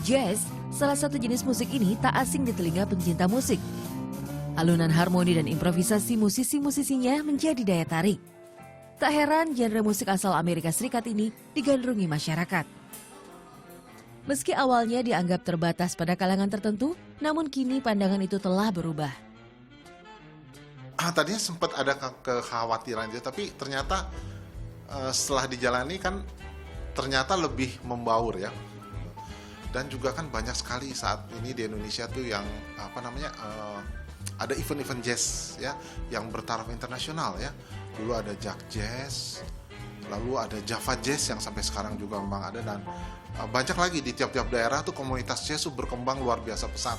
Jazz, salah satu jenis musik ini tak asing di telinga pencinta musik. Alunan harmoni dan improvisasi musisi-musisinya menjadi daya tarik. Tak heran genre musik asal Amerika Serikat ini digandrungi masyarakat. Meski awalnya dianggap terbatas pada kalangan tertentu, namun kini pandangan itu telah berubah. Tadinya sempat ada kekhawatiran aja, tapi ternyata setelah dijalani kan ternyata lebih membaur ya. Dan juga kan banyak sekali saat ini di Indonesia tuh yang ada event-event jazz ya yang bertaraf internasional ya. Dulu ada Jak Jazz, lalu ada Java Jazz yang sampai sekarang juga memang ada, dan banyak lagi di tiap-tiap daerah tuh komunitas jazz tuh berkembang luar biasa pesat.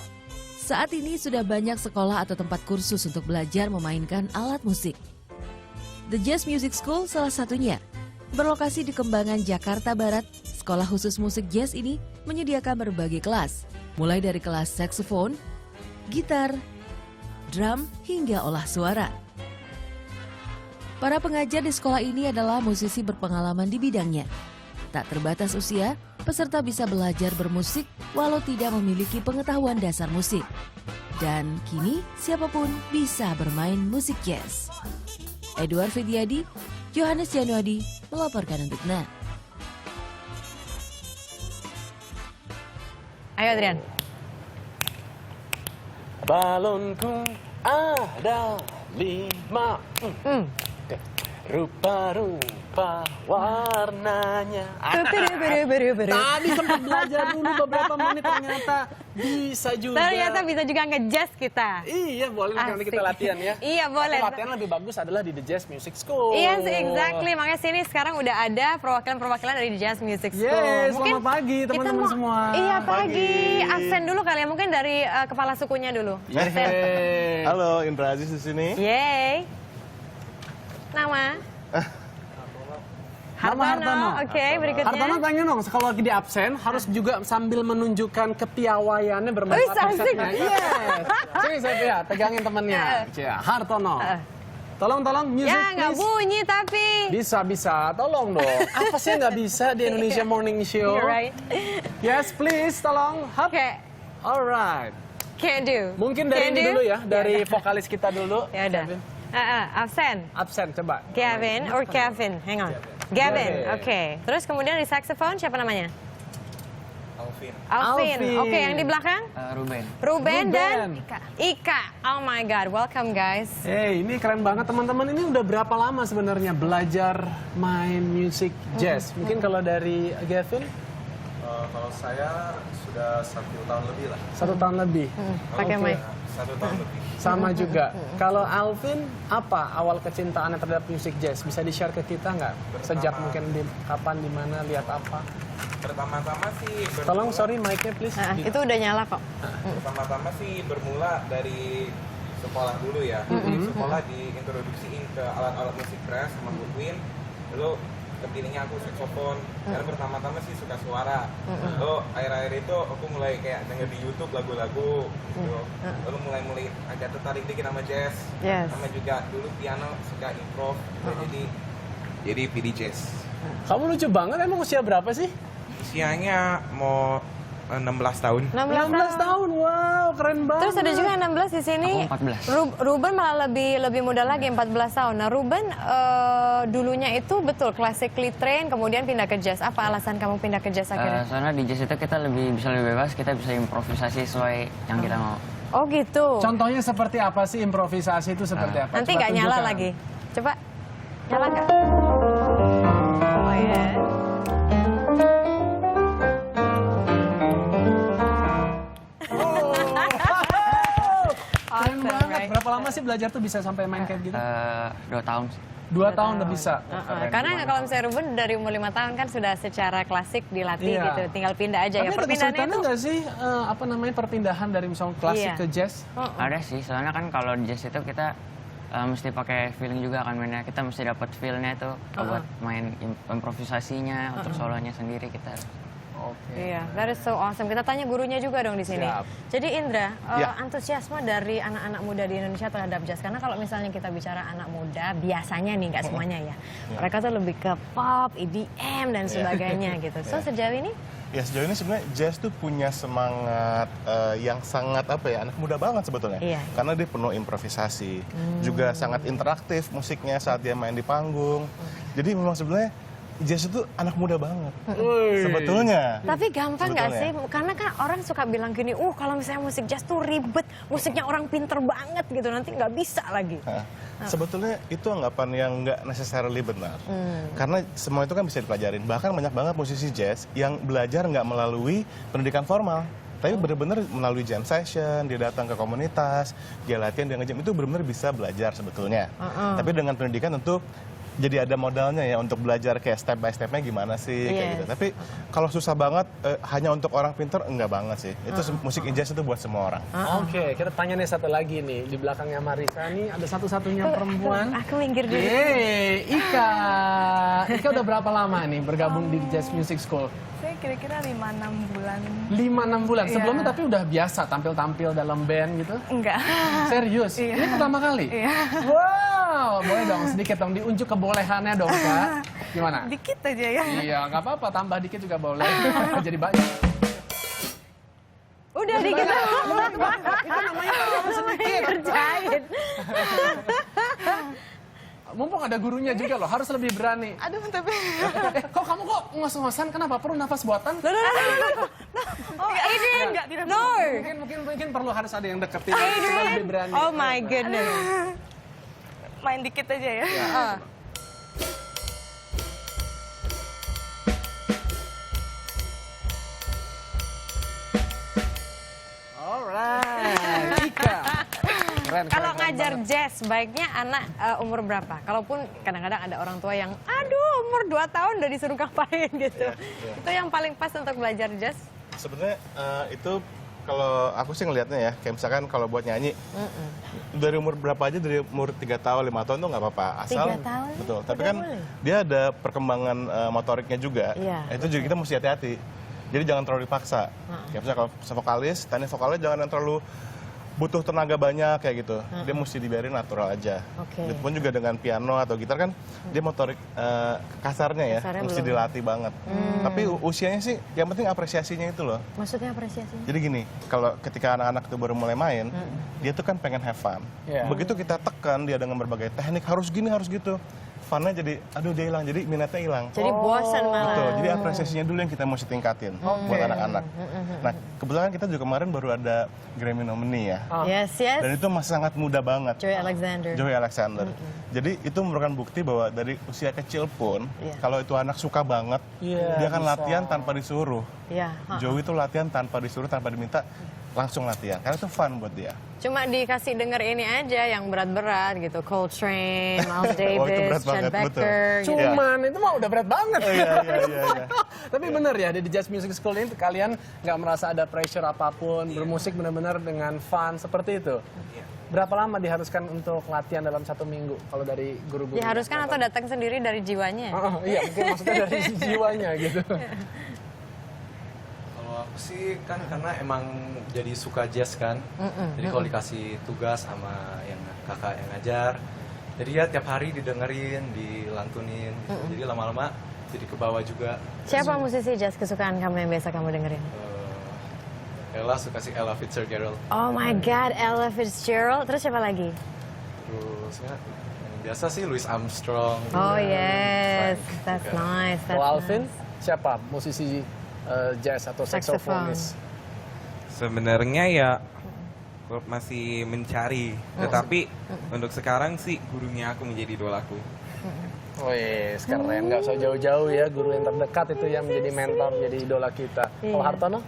Saat ini sudah banyak sekolah atau tempat kursus untuk belajar memainkan alat musik. The Jazz Music School salah satunya. Berlokasi di Kembangan, Jakarta Barat, sekolah khusus musik jazz ini menyediakan berbagai kelas, mulai dari kelas saksofon, gitar, drum, hingga olah suara. Para pengajar di sekolah ini adalah musisi berpengalaman di bidangnya. Tak terbatas usia, peserta bisa belajar bermusik walau tidak memiliki pengetahuan dasar musik. Dan kini siapapun bisa bermain musik jazz. Edward Fidiadi, Johannes Januadi melaporkan untuk NA. Ayo Adrian. Balonku ada 5. Rupa-rupa warnanya. Tadi sempat belajar dulu beberapa menit, ternyata bisa juga. Ternyata bisa juga nge-jazz kita. Iya, boleh nanti kita latihan ya. Iya, boleh. Latihan lebih bagus adalah di The Jazz Music School. Yes, exactly. Makanya sini sekarang udah ada perwakilan-perwakilan dari The Jazz Music School. Yes, selamat pagi teman-teman semua. Iya, pagi. Absen dulu kali ya, mungkin dari kepala sukunya dulu. Yeay. Halo, Indra Aziz di sini. Yeay. Nama? Hartono. Oke, berikutnya. Hartono tanya dong, kalau lagi di absen harus juga sambil menunjukkan kepiawaiannya bermain absennya. Yes. Sini saya pegangin temennya. Hartono. Tolong music ya, nggak please. bunyi tapi. Bisa. Tolong dong. Apa sih nggak bisa di Indonesia Morning Show? You're right. Yes, please, tolong. Oke. Alright. Can do. Mungkin dari ini dulu ya, dari vokalis kita dulu. Ya udah. Absen. Absen, coba. Gavin or Kevin? Hang on. Gavin. Oke. Terus kemudian di saxophone siapa namanya? Alvin. Oke, yang di belakang? Ruben dan Ika. Oh my God, welcome guys. Hey, ini keren banget teman-teman. Ini udah berapa lama sebenarnya belajar main musik jazz? Mungkin kalau dari Gavin? Kalau saya sudah 1 tahun lebih lah. 1 tahun lebih. Pakai mic. 1 tahun lebih. Sama juga. Kalau Alvin, apa awal kecintaannya terhadap musik jazz? Bisa di-share ke kita nggak? Sejak mungkin kapan, di mana, lihat apa? Pertama-tama sih Tolong, sorry mic-nya please. Itu udah nyala kok. Pertama-tama sih bermula dari sekolah dulu ya. Jadi sekolah diintroduksiin ke alat-alat musik brass sama woodwind. Lalu kepilihnya aku saksofon. Karena pertama-tama sih suka suara. Lalu akhir-akhir itu aku mulai kayak denger di YouTube lagu-lagu gitu. Lalu mulai agak tertarik dikit sama jazz. Yes. Sama juga dulu piano suka improv. Jadi pilih jazz. Kamu lucu banget, emang usia berapa sih? Usianya mau 16 tahun. 16 tahun, wow keren banget. Terus ada juga yang 16 di sini. Aku 14. Ruben malah lebih muda lagi, 14 tahun. Nah Ruben dulunya itu betul classically trained, kemudian pindah ke jazz. Apa alasan kamu pindah ke jazz akhirnya? Soalnya di jazz itu kita bisa lebih bebas, kita bisa improvisasi sesuai yang kita mau. Oh gitu. Contohnya seperti apa sih improvisasi itu seperti apa? Nanti Coba nggak nyala tunjukkan. lagi. Coba nyala nggak? Oh ya. Keren banget. Berapa lama sih belajar tuh bisa sampai main kayak gitu? 2 tahun sih. 2 tahun udah bisa. Karena kalau misalnya Ruben dari umur 5 tahun kan sudah secara klasik dilatih Iya. gitu, tinggal pindah aja. Tapi Ya ada perpindahannya kesulitannya itu nggak sih perpindahan dari misalnya klasik Iya. ke jazz? Ada sih, soalnya kan kalau di jazz itu kita mesti pakai feeling juga kan mainnya. Kita mesti dapat feel-nya itu buat main improvisasinya, untuk solonya sendiri kita. Oke. Iya, that is so awesome. Kita tanya gurunya juga dong di sini. Siap. Jadi Indra, Ya. antusiasme dari anak-anak muda di Indonesia terhadap jazz. Karena kalau misalnya kita bicara anak muda, biasanya nih, nggak semuanya ya. Mereka tuh lebih ke pop, EDM, dan sebagainya gitu. So sejauh ini? Ya sejauh ini sebenarnya jazz tuh punya semangat yang sangat apa ya, anak muda banget sebetulnya. Iya. Karena dia penuh improvisasi, juga sangat interaktif musiknya saat dia main di panggung. Jadi memang sebenarnya jazz itu anak muda banget sebetulnya. Tapi gampang nggak sih? Sebetulnya. Karena kan orang suka bilang gini, kalau misalnya musik jazz tuh ribet, musiknya orang pinter banget gitu, nanti nggak bisa lagi. Sebetulnya itu anggapan yang nggak necessarily benar. Karena semua itu kan bisa dipelajarin. Bahkan banyak banget musisi jazz yang belajar nggak melalui pendidikan formal. Tapi benar-benar melalui jam session, dia datang ke komunitas, dia latihan, dia ngejam, itu benar-benar bisa belajar sebetulnya. Tapi dengan pendidikan tentu jadi ada modalnya ya untuk belajar kayak step by stepnya gimana sih kayak gitu. Tapi kalau susah banget hanya untuk orang pinter enggak banget sih. Itu musik jazz itu buat semua orang. Oke, kita tanya nih satu lagi nih. Di belakangnya Marisa nih ada satu-satunya perempuan. Aku minggir dulu. Ika. Ika udah berapa lama nih bergabung di Jazz Music School? Saya kira-kira 5-6 bulan. 5-6 bulan. Iya. Sebelumnya tapi udah biasa tampil-tampil dalam band gitu? Enggak. Serius? Iya. Ini pertama kali? Iya. Wow, boleh dong sedikit dong diunjuk kebolehannya dong Kak. Gimana? Dikit aja ya. Iya, nggak apa-apa, tambah dikit juga boleh. Jadi banyak. Udah dikit. Itu namanya sedikit. Kerjain. Mumpung ada gurunya juga loh, harus lebih berani. Aduh, tapi... Kok kamu kok ngos-ngosan? Kenapa? Perlu nafas buatan? Oh, Adrian. Enggak, tidak No. Mungkin perlu harus ada yang deketin supaya lebih berani. Oh my goodness. Main dikit aja ya. Alright, Ika. Keren, Kalau keren ngajar banget. jazz, baiknya anak umur berapa? Kalaupun kadang-kadang ada orang tua yang, aduh umur 2 tahun udah disuruh ngapain gitu. Itu yang paling pas untuk belajar jazz? Sebenarnya itu kalau aku sih ngelihatnya ya, kayak misalkan kalau buat nyanyi dari umur berapa aja, dari umur 3 tahun, 5 tahun tuh nggak apa-apa. Asal 3 tahun? betul. Tapi Udah kan boleh? dia ada perkembangan motoriknya juga. Iya. Itu juga kita mesti hati-hati. Jadi jangan terlalu dipaksa. Kayak misalnya kalau vokalis, teknik vokalnya jangan yang terlalu butuh tenaga banyak kayak gitu. Dia mesti dibiarin natural aja. Oke. Itu pun juga dengan piano atau gitar kan dia motorik kasarnya ya, Kasarnya mesti belum. dilatih banget. Tapi usianya sih yang penting apresiasinya itu loh. Maksudnya apresiasinya? Jadi gini, kalau ketika anak-anak itu baru mulai main, dia tuh kan pengen have fun. Iya. Begitu kita tekan dia dengan berbagai teknik, harus gini, harus gitu. Funnya jadi, aduh dia hilang, jadi minatnya hilang. Jadi bosan malah. Betul, jadi apresiasinya dulu yang kita mesti tingkatin buat anak-anak. Nah, kebetulan kita juga kemarin baru ada Grammy nominee ya. Yes, yes. Dan itu masih sangat muda banget. Joey Alexander. Joey Alexander. Jadi itu merupakan bukti bahwa dari usia kecil pun, Iya. kalau itu anak suka banget, Iya, dia akan bisa. latihan tanpa disuruh. Iya. Joey itu latihan tanpa disuruh, tanpa diminta, langsung latihan. Karena itu fun buat dia. Cuma dikasih denger ini aja yang berat-berat gitu. Coltrane, Miles Oh, itu Davis, berat Chet banget, Baker. Gitu. Cuman itu mah udah berat banget. Iya. Tapi bener ya, di Jazz Music School ini kalian nggak merasa ada pressure apapun, bermusik benar-benar dengan fun seperti itu. Berapa lama diharuskan untuk latihan dalam 1 minggu kalau dari guru-guru? Diharuskan atau datang sendiri dari jiwanya? Oh, iya, mungkin maksudnya dari jiwanya gitu. Kalau aku sih kan karena emang jadi suka jazz kan, jadi kalau dikasih tugas sama yang kakak yang ngajar, jadi ya tiap hari didengerin, dilantunin, gitu. Jadi lama-lama jadi ke bawah juga. Siapa musisi jazz kesukaan kamu yang biasa kamu dengerin? Ella suka si Ella Fitzgerald, Oh my God, Ella Fitzgerald. Terus siapa lagi? terus ya yang biasa sih Louis Armstrong. Oh yes, Frank that's juga. nice. Kalau That's Alvin, nice. siapa musisi jazz atau Saxophone. saksofonis? Sebenarnya ya gue masih mencari, tetapi untuk sekarang sih gurunya aku menjadi idolaku. Wih, keren. Nggak usah jauh-jauh ya, guru yang terdekat itu yang menjadi mentor, menjadi idola kita. Kalau Iya. Hartono?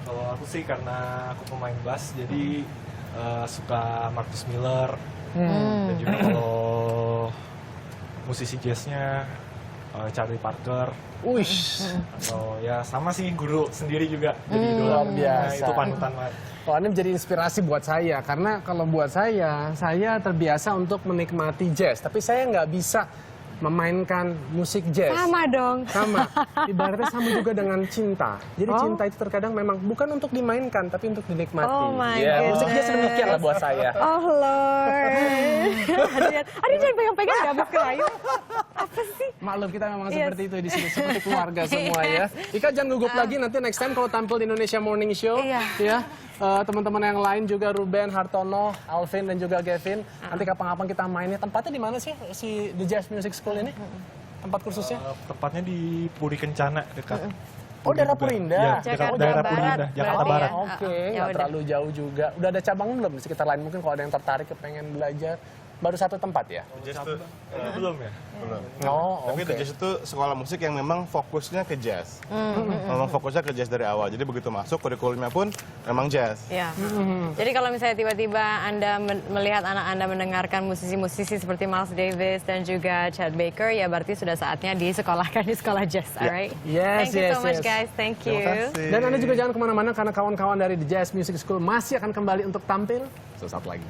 Kalau aku sih karena aku pemain bass, jadi suka Marcus Miller. Dan juga kalau musisi jazznya Charlie Parker. Wish, Atau ya sama sih guru sendiri juga jadi idola. luar biasa. Nah, itu panutan banget. Wah, ini menjadi inspirasi buat saya karena kalau buat saya terbiasa untuk menikmati jazz, tapi saya nggak bisa memainkan musik jazz? Sama dong. Sama. Ibaratnya sama juga dengan cinta. Jadi cinta itu terkadang memang bukan untuk dimainkan, tapi untuk dinikmati. Oh my Ya, musik goodness. jazz demikian lah buat saya. Oh Lord. Aduh jangan pegang-pegang gak habis kerayu. Apa sih? Maklum kita memang Yes. seperti itu di sini, seperti keluarga semua ya. Ika jangan gugup lagi, nanti next time kalau tampil di Indonesia Morning Show, Iya. ya teman-teman yang lain juga Ruben, Hartono, Alvin dan juga Gavin. Nanti kapan-kapan kita mainnya. Tempatnya di mana sih si The Jazz Music School ini? Tempat kursusnya? Tepatnya di Puri Kencana dekat. Oh, daerah Purinda. Ya, dekat Jakarta daerah Barat Purinda, Jakarta berarti Barat. ya. Oke, Ya nggak udah. terlalu jauh juga. Udah ada cabang belum di sekitar lain? Mungkin kalau ada yang tertarik pengen belajar. Baru satu tempat ya? Jazz itu Belum ya? belum. Oh, Tapi oke. The Jazz itu sekolah musik yang memang fokusnya ke jazz. Memang fokusnya ke jazz dari awal. Jadi begitu masuk kurikulumnya pun memang jazz. Ya. Jadi kalau misalnya tiba-tiba Anda melihat anak Anda mendengarkan musisi-musisi seperti Miles Davis dan juga Chet Baker, ya berarti sudah saatnya disekolahkan di sekolah jazz, alright? Yes, Thank you so yes, much yes. guys, thank you. Dan Anda juga jangan kemana-mana karena kawan-kawan dari The Jazz Music School masih akan kembali untuk tampil sesaat lagi.